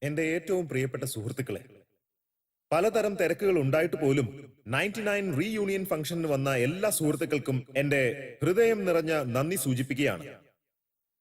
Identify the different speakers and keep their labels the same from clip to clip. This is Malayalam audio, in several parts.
Speaker 1: എന്റെ ഏറ്റവും പ്രിയപ്പെട്ട സുഹൃത്തുക്കളെ, പലതരം തിരക്കുകൾ ഉണ്ടായിട്ട് പോലും 99 റീയൂണിയൻ ഫംഗ്ഷന് വന്ന എല്ലാ സുഹൃത്തുക്കൾക്കും എന്റെ ഹൃദയം നിറഞ്ഞ നന്ദി സൂചിപ്പിക്കുകയാണ്.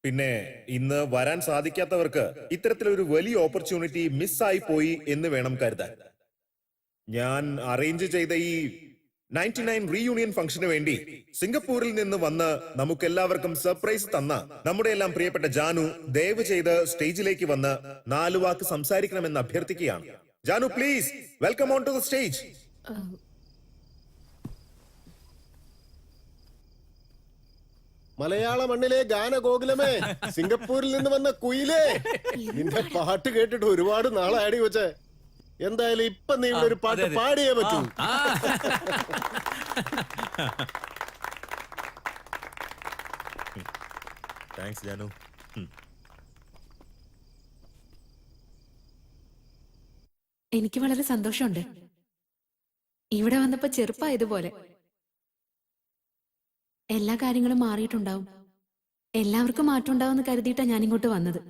Speaker 1: പിന്നെ ഇന്ന് വരാൻ സാധിക്കാത്തവർക്ക് ഇത്തരത്തിലൊരു വലിയ ഓപ്പർച്യൂണിറ്റി മിസ്സായി പോയി എന്ന് വേണം കരുതാൻ. ഞാൻ അറേഞ്ച് ചെയ്ത ഈ 99 റീയൂണിയൻ ഫംഗ്ഷന് വേണ്ടി സിംഗപ്പൂരിൽ നിന്ന് വന്ന് നമുക്കെല്ലാവർക്കും സർപ്രൈസ് തന്ന നമ്മുടെ എല്ലാം പ്രിയപ്പെട്ട ജാനു ദയവ് ചെയ്ത് സ്റ്റേജിലേക്ക് വന്ന് 4 വാക്ക് സംസാരിക്കണമെന്ന് അഭ്യർത്ഥിക്കുകയാണ്. Janu, please welcome on to the stage.
Speaker 2: മലയാള മണ്ണിലെ ഗാനഗോകുലമേ, സിംഗപ്പൂരിൽ നിന്ന് വന്ന കുയിലേ, നിന്റെ പാട്ട് കേട്ടിട്ട് ഒരുപാട് നാളാടി വെച്ചേ. എന്തായാലും ഇപ്പൊ നീ ഒരു പാട്ട് പാടിയേ പറ്റൂ.
Speaker 1: താങ്ക്സ് ജാനു.
Speaker 3: എനിക്ക് വളരെ സന്തോഷമുണ്ട് ഇവിടെ വന്നപ്പോ ചെറുപ്പായതുപോലെ. എല്ലാ കാര്യങ്ങളും മാറിയിട്ടുണ്ടാവും, എല്ലാവർക്കും മാറ്റം ഉണ്ടാവും കരുതിയിട്ടാ ഞാൻ ഇങ്ങോട്ട് വന്നത്.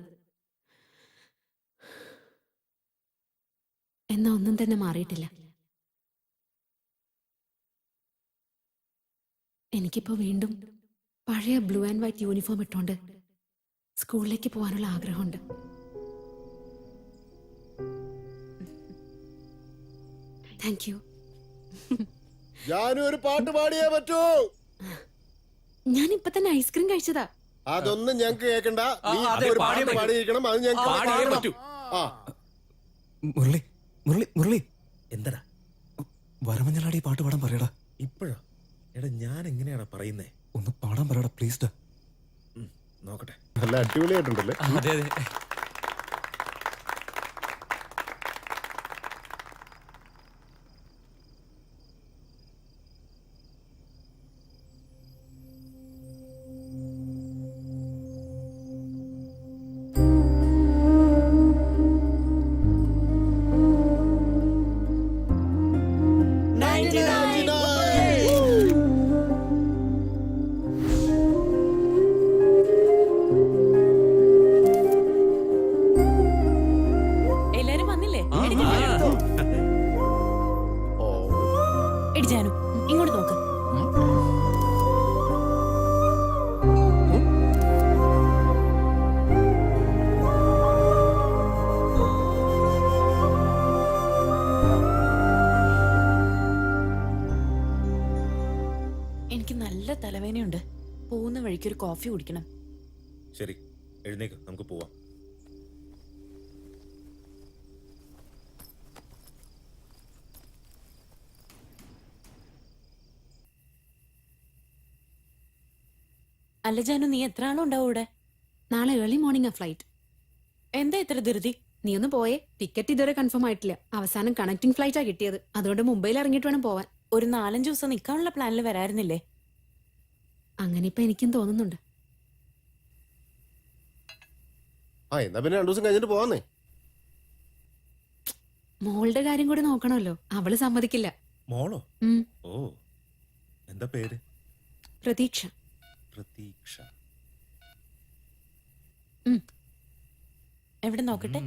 Speaker 3: എന്നാ ഒന്നും തന്നെ മാറിയിട്ടില്ല. എനിക്കിപ്പോ വീണ്ടും പഴയ ബ്ലൂ ആൻഡ് വൈറ്റ് യൂണിഫോം ഇട്ടോണ്ട് സ്കൂളിലേക്ക് പോകാനുള്ള ആഗ്രഹമുണ്ട്. Thank you.
Speaker 2: ജാനു ഒരു പാട്ട് പാടിയേ പറ്റൂ.
Speaker 3: ഞാൻ ഇപ്പൊ തന്നെ ഐസ്ക്രീം കഴിച്ചതാ.
Speaker 2: അതൊന്നും ഞങ്ങക്ക് കേക്കണ്ട. നീ ഒരു പാട്ട് പാടിയിരിക്കണം. അത് ഞങ്ങൾക്ക്
Speaker 4: മുരളി മുരളി മുരളി,
Speaker 1: എന്താടാ
Speaker 4: വരമഞ്ഞളാടി പാട്ട് പാടാൻ പറയടാ.
Speaker 1: ഇപ്പോഴാ? എടാ ഞാൻ എങ്ങനെയാടാ പറയുന്നേ?
Speaker 4: ഒന്ന് പാടാൻ പറയടാ പ്ലീസ്.
Speaker 1: നോക്കട്ടെ.
Speaker 2: നല്ല അടിപൊളിയായിട്ടുണ്ടല്ലേ?
Speaker 4: അതെ അതെ.
Speaker 3: ഇങ്ങോട്ട് നോക്ക്. എനിക്ക് നല്ല തലവേദനയുണ്ട്. പോകുന്ന വഴിക്ക് ഒരു കോഫി കുടിക്കണം.
Speaker 1: ശരി, എഴുന്നേക്ക്, നമുക്ക് പോവാം.
Speaker 3: അല്ല ജാനു, നീ എത്ര ആളുണ്ടാവും ഇവിടെ? നാളെ ഏർലി മോർണിംഗ് ആ ഫ്ലൈറ്റ്. എന്താ ഇത്ര ധൃതി? നീ ഒന്ന് പോയേ. ടിക്കറ്റ് ഇതുവരെ കൺഫേം ആയിട്ടില്ല. അവസാനം കണക്ടിംഗ് ഫ്ലൈറ്റാ കിട്ടിയത്. അതുകൊണ്ട് മുംബൈയിൽ ഇറങ്ങിയിട്ട് വേണം പോവാൻ. ഒരു 4-5 ദിവസം നിൽക്കാനുള്ള പ്ലാനിൽ വരായിരുന്നില്ലേ? അങ്ങനെ ഇപ്പൊ എനിക്കും തോന്നുന്നുണ്ട്.
Speaker 2: എന്നാ പിന്നെ 2 ദിവസം കഴിഞ്ഞിട്ട് പോവാന്നേ.
Speaker 3: മോളുടെ കാര്യം കൂടി നോക്കണമല്ലോ. അവള് സമ്മതിക്കില്ല.
Speaker 1: മോളോ? ഓ, എന്താ പേര്?
Speaker 3: പ്രതീക്ഷ.
Speaker 1: പ്രതീക്ഷ.
Speaker 3: എവിടെ നോക്കട്ടെ?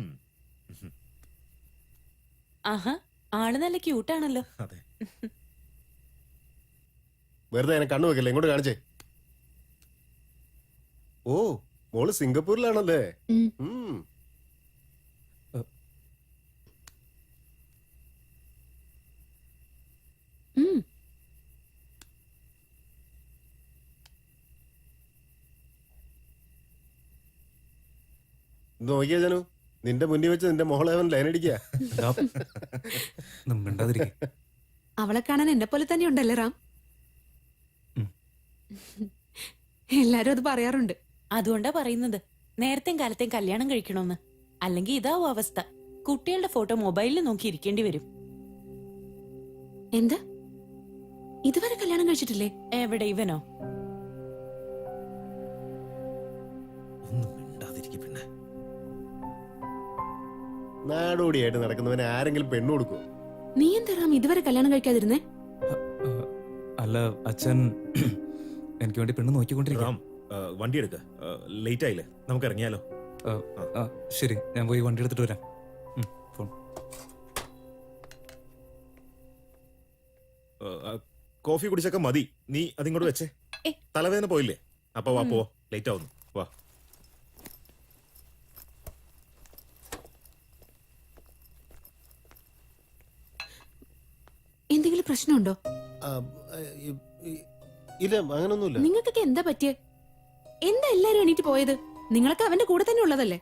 Speaker 3: ആഹാ, ആള് നല്ല ക്യൂട്ടാണല്ലോ.
Speaker 1: അതെ.
Speaker 2: വെറുതെ എന്നെ കണ്ണു വെക്കല്ലേ, ഇങ്ങോട്ട് കാണിച്ചേ. ഓ, മോള് സിംഗപ്പൂരിലാണല്ലേ? നോക്കിയാ ജാനു, നിന്റെ മുന്നിൽ വെച്ച് നിന്റെ മോളെ അവൻ ലൈനടിക്കുക.
Speaker 3: അവളെ കാണാൻ എന്നെ പോലെ തന്നെ ഉണ്ടല്ലേ റാം? എല്ലാരും അത് പറയാറുണ്ട്. അതുകൊണ്ടാ പറയുന്നത് നേരത്തെയും കാലത്തെയും കല്യാണം കഴിക്കണമെന്ന്. അല്ലെങ്കിൽ ഇതാവും അവസ്ഥ. കുട്ടികളുടെ ഫോട്ടോ മൊബൈലിൽ നോക്കി ഇരിക്കേണ്ടി വരും. എന്താ ഇതുവരെ കല്യാണം കഴിച്ചിട്ടില്ലേ? എവിടെ ഇവനോ?
Speaker 2: നാടോടിയായിട്ട് നടക്കുന്നവനെ ആരെങ്കിലും പെണ്ണു കൊടുക്കും?
Speaker 3: നീ എന്താ റാം ഇതുവരെ കല്യാണം കഴിക്കാതിരുന്നേ?
Speaker 4: അല്ല അച്ഛൻ എനിക്ക് വേണ്ടി പെണ്ണ് നോക്കിക്കൊണ്ടിരിക്കാം.
Speaker 1: വണ്ടി എടുക്ക, ലേറ്റ് ആയില്ലേ, നമുക്ക് ഇറങ്ങിയാലോ?
Speaker 4: ശരി, ഞാൻ പോയി വണ്ടി എടുത്തിട്ട് വരാം.
Speaker 1: കോഫി കുടിച്ചൊക്കെ മതി, നീ അതിങ്ങോട്ട് വെച്ചേ.
Speaker 3: ഏ.
Speaker 1: തലവേദന പോയില്ലേ? അപ്പൊ വാ, പോ, ലേറ്റ് ആവുന്നു, വാ.
Speaker 3: എന്തെങ്കിലും പ്രശ്നമുണ്ടോ?
Speaker 2: ആ, ഇ- ഇ- ഇല്ല അങ്ങനൊന്നുമില്ല.
Speaker 3: നിങ്ങൾക്കൊക്കെ എന്താ പറ്റിയ? എന്താ എല്ലാരും എണീറ്റ് പോയത്? നിങ്ങളൊക്കെ അവന്റെ കൂടെ തന്നെ ഉള്ളതല്ലേ?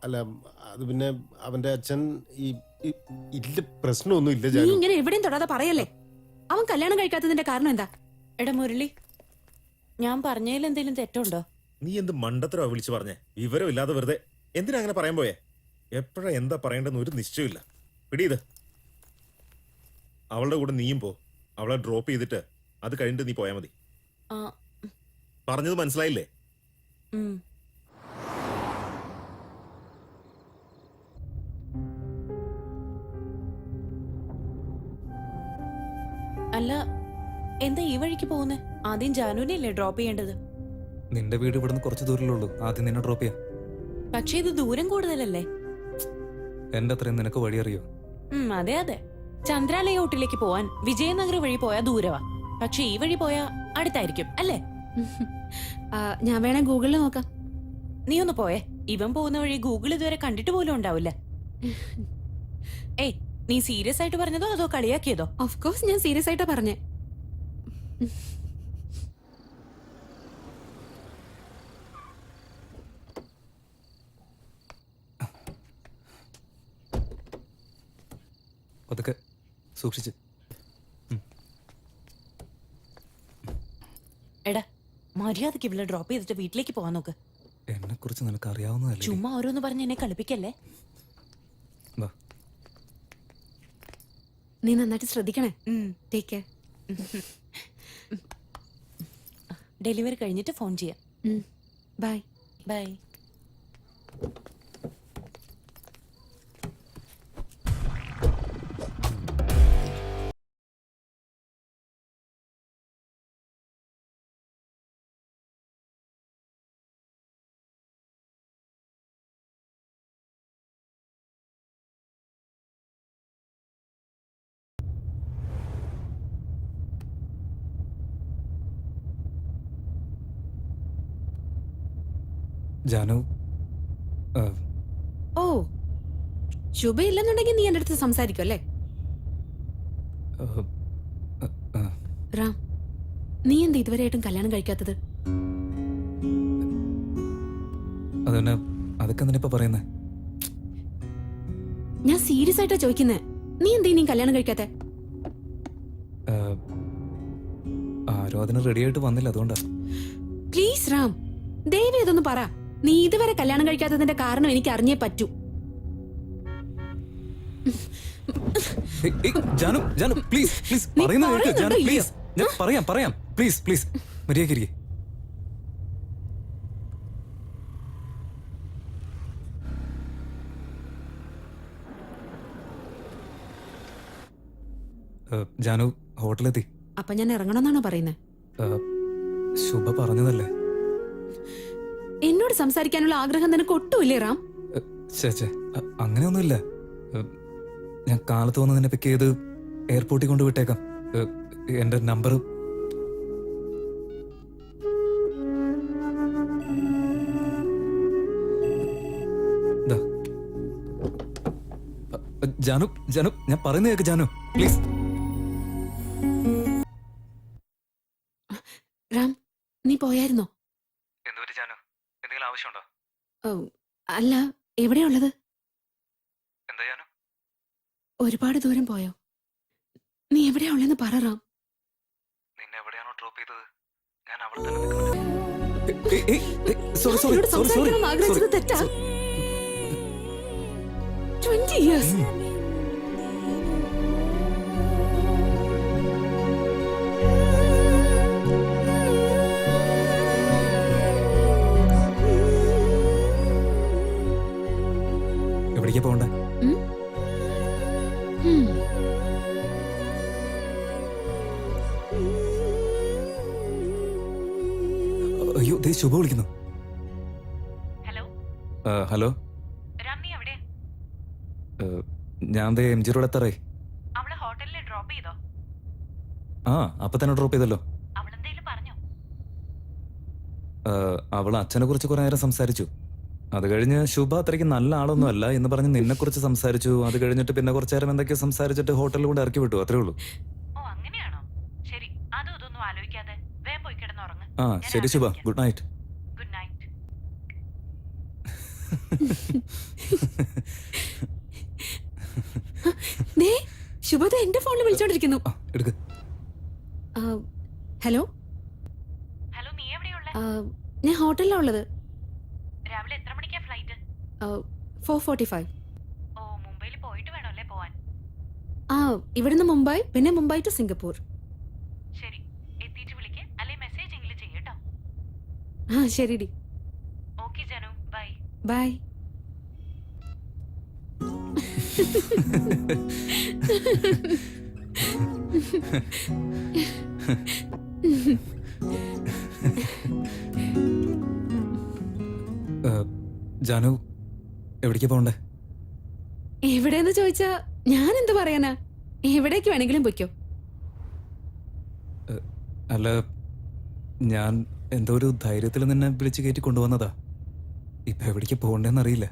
Speaker 2: അല്ല അത് പിന്നെ അവന്റെ അച്ഛൻ ഇല്ല, പ്രശ്നമൊന്നും ഇല്ല
Speaker 3: നീ
Speaker 2: ജാനു.
Speaker 3: ഇങ്ങനെ എവിടെയും തൊടാതെ പറയല്ലേ. അവൻ കല്യാണം കഴിക്കാത്തതിന്റെ കാരണം എന്താ?
Speaker 5: എടാ മുരളി, ഞാൻ പറഞ്ഞതിൽ എന്തെങ്കിലും തെറ്റുണ്ടോ?
Speaker 1: നീ എന്ത് മണ്ടത്തരവാ വിളിച്ചു പറഞ്ഞേ? വിവരം ഇല്ലാതെ വെറുതെ എന്തിനാ അങ്ങനെ പറയാൻ പോയേ? എപ്പോഴാ എന്താ പറയേണ്ടെന്ന് ഒരു നിശ്ചയമില്ല. പിടിയത്. അവളുടെ കൂടെ നീയും പോ. അവളെ ഡ്രോപ്പ് ചെയ്തിട്ട് അത് കഴിഞ്ഞിട്ട് നീ പോയാ മതി.
Speaker 5: ആ,
Speaker 1: പറഞ്ഞത് മനസ്സിലായില്ലേ?
Speaker 5: ഉം. അല്ല, എന്താ ഈ വഴിക്ക് പോകുന്നേ? ആദ്യം ജാനുവിനെയല്ലേ ഡ്രോപ്പ് ചെയ്യേണ്ടത്?
Speaker 4: നിന്റെ വീട് ഇവിടുന്ന് കുറച്ച് ദൂരമുള്ളൂ, ആദ്യം നിന്നെ ഡ്രോപ്പ് ചെയ്യാം.
Speaker 5: പക്ഷെ ഇത് ദൂരം കൂടുതലല്ലേ?
Speaker 4: എന്റെ അത്രയും നിനക്ക് വഴി അറിയോ?
Speaker 5: അതെ അതെ. ചന്ദ്രാലയോട്ടിലേക്ക് പോവാൻ വിജയനഗർ വഴി പോയാ ദൂരവാ. പക്ഷെ ഈ വഴി പോയാ അടുത്തായിരിക്കും അല്ലേ?
Speaker 3: ഞാൻ വേണേ ഗൂഗിളിൽ നോക്കാം.
Speaker 5: നീ ഒന്ന് പോയേ. ഇവൻ പോകുന്ന വഴി ഗൂഗിൾ ഇതുവരെ കണ്ടിട്ട് പോലും ഉണ്ടാവില്ല. ഏയ്, നീ സീരിയസ് ആയിട്ട് പറഞ്ഞതോ അതോ കളിയാക്കിയതോ?
Speaker 3: ഓഫ് കോഴ്സ് ഞാൻ സീരിയസ് ആയിട്ടാ പറഞ്ഞേ.
Speaker 4: അതൊക്കെ സൂക്ഷിച്ച്.
Speaker 5: എടാ, മര്യാദക്ക് ഇവളെ ഡ്രോപ്പ് ചെയ്തിട്ട് വീട്ടിലേക്ക് പോകാൻ നോക്ക്.
Speaker 4: എന്നെ കുറിച്ച് നിനക്ക് അറിയാവുന്നതല്ലേ?
Speaker 5: ചുമ്മാ ഓരോന്ന് പറഞ്ഞ് എന്നെ കളിപ്പിക്കല്ലേ.
Speaker 4: വാ.
Speaker 3: നീ നന്നായിട്ട് ശ്രദ്ധിക്കണേ.
Speaker 5: ഉം.
Speaker 3: Take care.
Speaker 5: ഡെലിവറി കഴിഞ്ഞിട്ട് ഫോൺ ചെയ്യാം.
Speaker 3: ബൈ.
Speaker 5: ബൈ.
Speaker 4: ജാനു,
Speaker 3: ഓ, ശുഭയില്ലെന്നുണ്ടെങ്കിൽ നീ എന്റെ അടുത്ത് സംസാരിക്കും അല്ലേ? റാം, നീ എന്താ ഇതുവരെയായിട്ടും കല്യാണം കഴിക്കാത്തത്?
Speaker 4: അതന്നെ, അതൊക്കെ നിന്നിപ്പോ പറയുന്നേ.
Speaker 3: ഞാൻ സീരിയസ് ആയിട്ടാ ചോദിക്കുന്നേ. നീ എന്താ ഇനിയും കല്യാണം കഴിക്കാത്തെ?
Speaker 4: ആരോ അതിന് റെഡി ആയിട്ട് വന്നില്ല, അതുകൊണ്ടാ.
Speaker 3: പ്ലീസ് റാം, ദയവ് ഇതൊന്ന് പറ. നീ ഇതുവരെ കല്യാണം കഴിക്കാത്തതിന്റെ കാരണം എനിക്ക് അറിഞ്ഞേ പറ്റൂ.
Speaker 4: ജാനു, ജാനു, പ്ലീസ് പ്ലീസ്
Speaker 3: നീ
Speaker 4: പറയുന്നത് കേൾക്ക്. ജാനു,
Speaker 3: പറയുന്നുണ്ടോ
Speaker 4: പ്ലീസ്. ഞാൻ പറയാം പ്ലീസ് പ്ലീസ് മര്യാദയ്ക്ക്. ജാനു ഹോട്ടലെത്തി.
Speaker 3: അപ്പൊ ഞാൻ ഇറങ്ങണമെന്നാണോ പറയുന്നത്?
Speaker 4: ശുഭ പറഞ്ഞതല്ലേ.
Speaker 3: എന്നോട് സംസാരിക്കാനുള്ള ആഗ്രഹം നിനക്ക് ഒട്ടുമില്ലേ റാം?
Speaker 4: ചേച്ചേ, അങ്ങനെയൊന്നുമില്ല. ഞാൻ കാലത്ത് വന്ന് നിന്നെ പിക്ക് ചെയ്ത് എയർപോർട്ടിൽ കൊണ്ട് വിട്ടേക്കാം. എന്റെ നമ്പർ ജാനു, ജാനു, ഞാൻ പറയുന്ന കേൾക്ക് ജാനു, പ്ലീസ്.
Speaker 3: റാം, നീ പോയായിരുന്നോ?
Speaker 4: ജാനു, എന്തെങ്കിലും ആവശ്യമുണ്ടോ?
Speaker 3: ഓ, അല്ല, എവിടെയുള്ളത്?
Speaker 4: എന്താ ജാനു?
Speaker 3: ഒരുപാട് ദൂരം പോയോ? നീ എവിടെയാ ഉള്ളെന്ന് പറ റാം.
Speaker 4: നിന്നെ എവിടെയാണോ ഡ്രോപ്പ് ചെയ്തത്, ഞാൻ അവിടെ തന്നെ നിൽക്കുന്നുണ്ട്.
Speaker 3: എന്നോട് സംസാരിക്കണമെന്ന് ആഗ്രഹിച്ചത് തെറ്റാ? 20 years.
Speaker 4: എവിടേക്കാ പോകണ്ടേ? അയ്യോ, ദേ ശുഭ വിളിക്കുന്നു.
Speaker 5: ഹലോ
Speaker 4: ഹലോ,
Speaker 5: രാം, നീ എവിടെ?
Speaker 4: ഞാൻ ദേ എം ജി റോഡ് എത്താറേ.
Speaker 5: അവളെ ഹോട്ടലിൽ ഡ്രോപ്പ് ചെയ്തോ?
Speaker 4: ആ അപ്പൊ തന്നെ ഡ്രോപ്പ് ചെയ്തല്ലോ.
Speaker 5: അവളെന്തേലും പറഞ്ഞോ?
Speaker 4: അവൾ അച്ഛനെ കുറിച്ച് കുറെ നേരം സംസാരിച്ചു. അത് കഴിഞ്ഞ് ശുഭ അത്രയ്ക്ക് നല്ല ആളൊന്നും അല്ല എന്ന് പറഞ്ഞ് നിന്നെ കുറിച്ച് സംസാരിച്ചു. അത് കഴിഞ്ഞിട്ട് പിന്നെ കുറച്ചു നേരം എന്തൊക്കെയോ സംസാരിച്ചിട്ട് ഹോട്ടലിൽ കൊണ്ട് ഇറക്കി വിട്ടു. അത്രേ ഉള്ളൂ.
Speaker 5: ഓ അങ്ങനെയാണോ? ശരി, അതും ഇതൊന്നും ആലോചിക്കാതെ വേഗം പോയി കിടന്നുറങ്ങ്.
Speaker 4: ആ ശരി Shubha, good night.
Speaker 5: Good night.
Speaker 3: ദേ ശുഭദ എന്റെ ഫോണിൽ വിളിച്ചോണ്ടിരിക്കുന്നു.
Speaker 4: ആ എടുക്ക്.
Speaker 3: ഹലോ,
Speaker 5: ഹലോ, നീ എവിടെയുള്ള?
Speaker 3: ഞാൻ ഹോട്ടലിലാ ഉള്ളത്.
Speaker 5: രാവിലെ എത്ര മണിക്കാ ഫ്ലൈറ്റ്?
Speaker 3: 4:45.
Speaker 5: ഓ, മുംബൈയിൽ പോയിട്ട് വേണമല്ലേ പോവാൻ?
Speaker 3: ഇവിടുന്ന് മുംബൈ, പിന്നെ മുംബൈ ടു സിംഗപ്പൂർ.
Speaker 5: ശരി, എത്തിയിട്ട് വിളിക്ക്, അല്ലെ മെസ്സേജ് എങ്കിലും ചെയ്യട്ടോ.
Speaker 3: ശരിടി,
Speaker 5: ഓക്കെ ജനു, ബൈ.
Speaker 3: ബൈ.
Speaker 4: ജാനു എവിടേക്കാ പോണ്ടേ?
Speaker 3: എവിടെയെന്ന് ചോദിച്ചാ ഞാൻ എന്ത് പറയാനാ? എവിടേക്ക് വേണമെങ്കിലും പൊയ്ക്കോ.
Speaker 4: അല്ല, ഞാൻ എന്തോ ഒരു ധൈര്യത്തിൽ നിന്നെ വിളിച്ച് കയറ്റി കൊണ്ടുവന്നതാ. ഇപ്പൊ എവിടേക്ക് പോകണ്ടേന്ന് അറിയില്ല.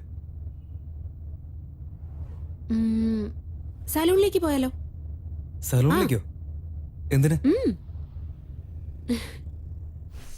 Speaker 3: സലൂണിലേക്ക് പോയാലോ?
Speaker 4: സലൂണിലേക്കോ? എന്തിന്?